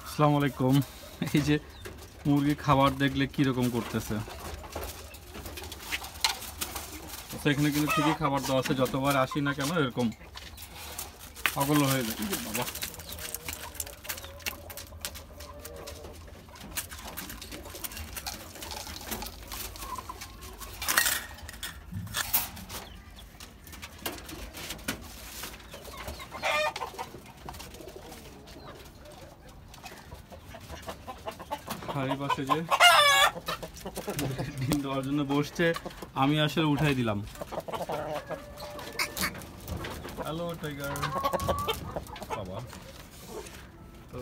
আসসালামু আলাইকুম। এই যে মুরগি খাবার দেখলে কিরকম করতেছে, এখানে কিন্তু ঠিকই খাবার দেওয়া আছে, যতবার আসি না কেন এরকম পাগল হয়ে যায় বাবা। এই পাশে যে ডিম দেওয়ার জন্য বসছে, আমি আসলে উঠাই দিলাম। হ্যালো টাইগার বাবা। তো